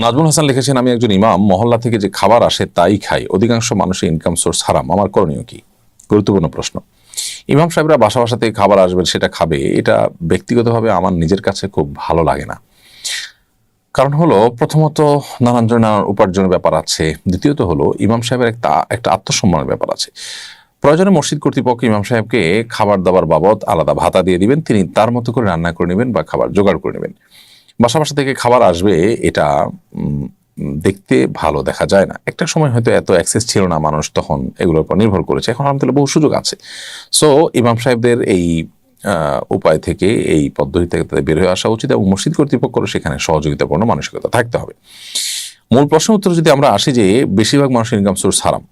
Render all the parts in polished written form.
নাজমুল হাসান লিখেছেন, আমি একজন ইমাম, মহল্লা থেকে যে খাবার আসে তাই খাই, অধিকাংশ মানুষের ইনকাম সোর্স হারাম, আমার করণীয় কি? গুরুত্বপূর্ণ প্রশ্ন। ইমাম সাহেবরা বাসা বাসা থেকে খাবার আসবেন, সেটা খাবে, এটা ব্যক্তিগতভাবে আমার নিজের কাছে খুব ভালো লাগে না। কারণ হলো, প্রথমত নানান জনের উপার্জনের ব্যাপার আছে, দ্বিতীয়ত হলো ইমাম সাহেবের একটা আত্মসম্মানের ব্যাপার আছে। প্রয়োজনে মসজিদ কর্তৃপক্ষ ইমাম সাহেবকে খাবার দাবার বাবদ আলাদা ভাতা দিয়ে দিবেন, তিনি তার মতো করে রান্না করে নেবেন বা খাবার জোগাড় করে নেবেন। বাসা বাসা থেকে খাবার আসবে, এটা দেখতে ভালো দেখা যায় না। একটা সময় হয়তো এত অ্যাক্সেস ছিল না, মানুষ তখন এগুলোর উপর নির্ভর করেছে, এখন আলহামদুলিল্লাহ বহু সুযোগ আছে। সো ইমাম সাহেবদের এই উপায় থেকে, এই পদ্ধতি থেকে তাদের বের হয়ে আসা উচিত, এবং মসজিদ কর্তৃপক্ষের সেখানে সহযোগিতাপূর্ণ মানসিকতা থাকতে হবে। মূল প্রশ্ন উত্তর যদি আমরা আসি যে বেশিরভাগ মানুষের ইনকাম সোর্স হারাম,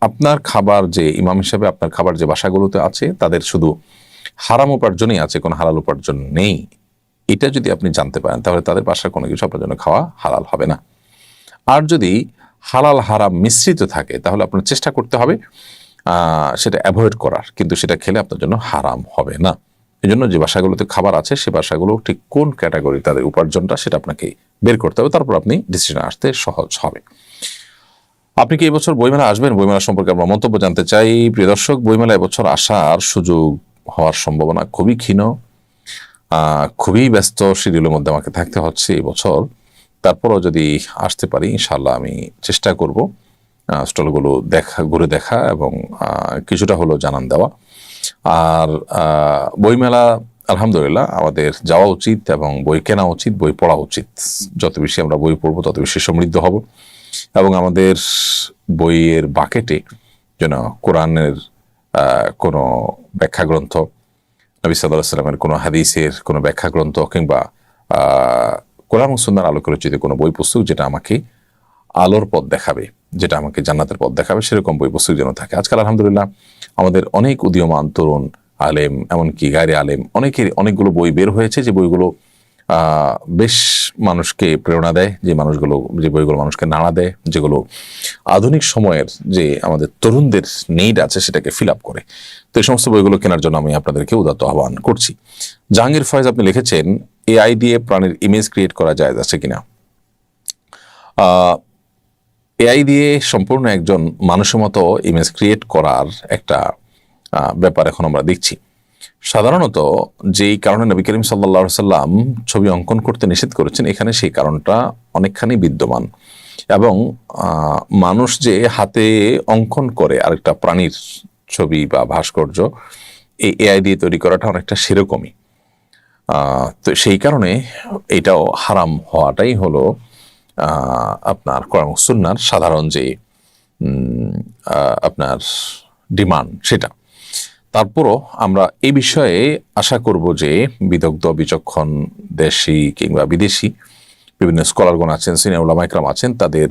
আপনার খাবার যে ইমাম হিসাবে আপনার খাবার যে বাসাগুলোতে আছে তাদের শুধু হারাম উপার্জনই আছে, কোনো হালাল উপার্জন নেই, এটা যদি আপনি জানতে পারেন তাহলে তাদের বাসার কোনো কিছু আপনার জন্য খাওয়া হালাল হবে না। আর যদি হালাল হারাম মিশ্রিত থাকে তাহলে আপনার চেষ্টা করতে হবে সেটা অ্যাভয়েড করার, কিন্তু সেটা খেলে আপনার জন্য হারাম হবে না। এই জন্য যে বাসাগুলোতে খাবার আছে সে বাসাগুলো ঠিক কোন ক্যাটাগরি তাদের উপার্জনটা, সেটা আপনাকে বের করতে হবে, তারপর আপনি ডিসিশন আসতে সহজ হবে। আপনি কি এবছর বইমেলা আসবেন? বইমেলা সম্পর্কে আমরা মন্তব্য জানতে চাই। প্রিয় দর্শক, বইমেলা এবছর আসার সুযোগ হওয়ার সম্ভাবনা খুবই ক্ষীণ। খুবই ব্যস্ত শিডিউলের মধ্যে আমাকে থাকতে হচ্ছে এবছর। তারপরও যদি আসতে পারি ইনশাল্লাহ আমি চেষ্টা করব স্টলগুলো ঘুরে দেখা এবং কিছুটা হলো জানান দেওয়া। আর বইমেলা আলহামদুলিল্লাহ আমাদের যাওয়া উচিত এবং বই কেনা উচিত, বই পড়া উচিত। যত বেশি আমরা বই পড়বো তত বেশি সমৃদ্ধ হব, এবং আমাদের বইয়ের বাকেটে যেন কোরআনের কোনো ব্যাখ্যা গ্রন্থ, নবী সাল্লাল্লাহু আলাইহি ওয়াসাল্লামের কোনো হাদিসের কোনো ব্যাখ্যা গ্রন্থ, কিংবা কোরআন ও সুন্নাহর আলোকে রচিত কোনো বই পুস্তক যেটা আমাকে আলোর পথ দেখাবে, যেটা আমাকে জান্নাতের পথ দেখাবে, সেরকম বই পুস্তক যেন থাকে। আজকাল আলহামদুলিল্লাহ আমাদের অনেক উদীয়মান তরুণ আলেম, এমনকি গায়রে আলেম, অনেকগুলো বই বের হয়েছে, যে বইগুলো বেশ মানুষকে প্রেরণা দেয়, যে বইগুলো মানুষকে নাড়া দেয়, যেগুলো আধুনিক সময়ের যে আমাদের তরুণদের নিড আছে সেটাকে ফিল আপ করে। তো এই সমস্ত বইগুলো কেনার জন্য আমি আপনাদেরকে উদাত্ত আহ্বান করছি। জাহাঙ্গীর ফয়েজ আপনি লিখেছেন, এআই দিয়ে প্রাণীর ইমেজ ক্রিয়েট করা যায় আছে কিনা? এআই দিয়ে সম্পূর্ণ একজন মানুষের মতো ইমেজ ক্রিয়েট করার একটা ব্যাপার এখন আমরা দেখছি। সাধারণত যেই কারণে নবী করিম সাল্লাল্লাহু আলাইহি সাল্লাম ছবি অঙ্কন করতে নিষেধ করেছেন, এখানে সেই কারণটা অনেকখানি বিদ্যমান, এবং মানুষ যে হাতে অঙ্কন করে আরেকটা প্রাণীর ছবি বা ভাস্কর্য, এই এআই দিয়ে তৈরি করাটা অনেকটা সেরকমই। তো সেই কারণে এটাও হারাম হওয়াটাই হলো আপনার কোরআন ও সুন্নাহর সাধারণ যে আপনার ডিমান্ড সেটা। তারপরও আমরা এই বিষয়ে আশা করব যে বিদগ্ধ বিচক্ষণ দেশি কিংবা বিদেশি বিভিন্ন স্কলারগণ আছেন, সিনিয়র উলামা ইকরাম আছেন, তাদের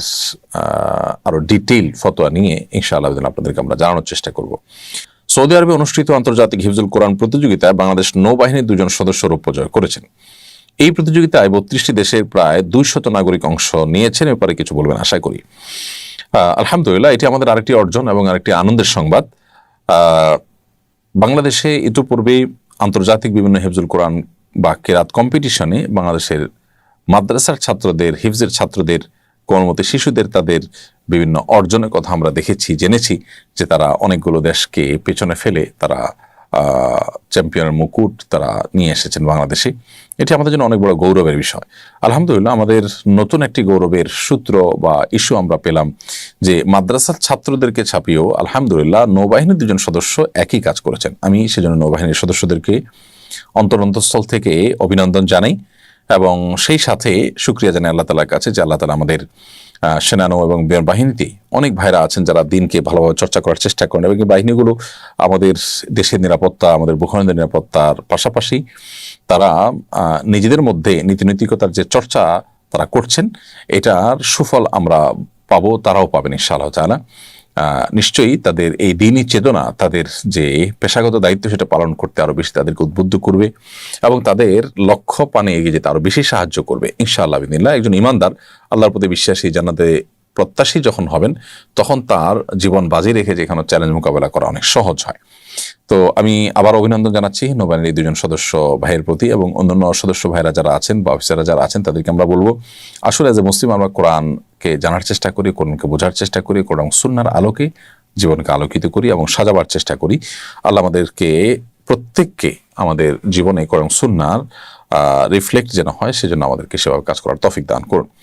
আরো ডিটেইল ফতোয়া নিয়ে ইনশাআল্লাহ আপনাদেরকে আমরা জানানোর চেষ্টা করব। সৌদি আরবে অনুষ্ঠিত আন্তর্জাতিক হিফজুল কোরআন প্রতিযোগিতায় বাংলাদেশ নৌবাহিনীর 2 জন সদস্য রৌপ্য জয় করেছেন। এই প্রতিযোগিতায় 32টি দেশের প্রায় 200 নাগরিক অংশ নিয়েছেন। এ ব্যাপারে কিছু বলবেন আশা করি। আলহামদুলিল্লাহ, এটি আমাদের আরেকটি অর্জন এবং আরেকটি আনন্দের সংবাদ। বাংলাদেশে ইতিপূর্বে আন্তর্জাতিক বিভিন্ন হিফজুল কোরআন বা কেরাত কম্পিটিশনে বাংলাদেশের মাদ্রাসার ছাত্রদের, হিফজের ছাত্রদের, কোমলমতি শিশুদের তাদের বিভিন্ন অর্জনের কথা আমরা দেখেছি, জেনেছি যে তারা অনেকগুলো দেশকে পেছনে ফেলে তারা চ্যাম্পিয়নের মুকুট তারা নিয়ে এসেছেন বাংলাদেশে। এটি আমাদের জন্য অনেক বড় গৌরবের বিষয়। আলহামদুলিল্লাহ, আমাদের নতুন একটি গৌরবের সূত্র বা ইস্যু আমরা পেলাম যে মাদ্রাসার ছাত্রদেরকে ছাপিয়েও আলহামদুলিল্লাহ নৌবাহিনীর 2 জন সদস্য একই কাজ করেছেন। আমি সেজন্য নৌবাহিনীর সদস্যদেরকে অন্তরস্থল থেকে অভিনন্দন জানাই, এবং সেই সাথে শুকরিয়া জানাই আল্লাহ তাআলার কাছে যে আল্লাহ তাআলা আমাদের সেনানৌ এবং বিমান বাহিনীতে অনেক ভাইরা আছেন যারা দিনকে ভালোভাবে চর্চা করার চেষ্টা করেন, এবং এই বাহিনীগুলো আমাদের দেশের নিরাপত্তা, আমাদের ভূখণ্ডের নিরাপত্তার পাশাপাশি তারা নিজেদের মধ্যে নীতিনৈতিকতার যে চর্চা তারা করছেন, এটার সুফল আমরা পাবো, তারাও পাবেন ইনশাআল্লাহ তাআলা। নিশ্চয়ই তাদের এই দিনই চেতনা তাদের যে পেশাগত দায়িত্ব সেটা পালন করতে আরো বেশি তাদেরকে উদ্বুদ্ধ করবে, এবং তাদের লক্ষ্য পানে এগিয়ে যেতে আরো বেশি সাহায্য করবে ইনশাআল্লাহ বিদিনিল্লাহ। একজন ইমানদার, আল্লাহর প্রতি বিশ্বাসী, জান্নাতে প্রত্যাশী যখন হবেন, তখন তার জীবন বাজি রেখে যেখানে চ্যালেঞ্জ মোকাবেলা করা অনেক সহজ হয়। তো আমি আবার অভিনন্দন জানাচ্ছি নৌবাহিনীর দুজন সদস্য ভাইয়ের প্রতি, এবং অন্যান্য সদস্য ভাইরা যারা আছেন বা অফিসাররা যারা আছেন তাদেরকে আমরা বলবো, আসলে এজ এ মুসলিম আমরা কোরআনকে জানার চেষ্টা করি, কোরআনকে বোঝার চেষ্টা করি, কোরআন সুন্নাহর আলোকে জীবনকে আলোকিত করি এবং সাজাবার চেষ্টা করি। আল্লাহ আমাদেরকে প্রত্যেককে আমাদের জীবনে কোরআন সুন্নাহর রিফ্লেক্ট যেন হয় সেজন্য আমাদেরকে সেভাবে কাজ করার তৌফিক দান করুন।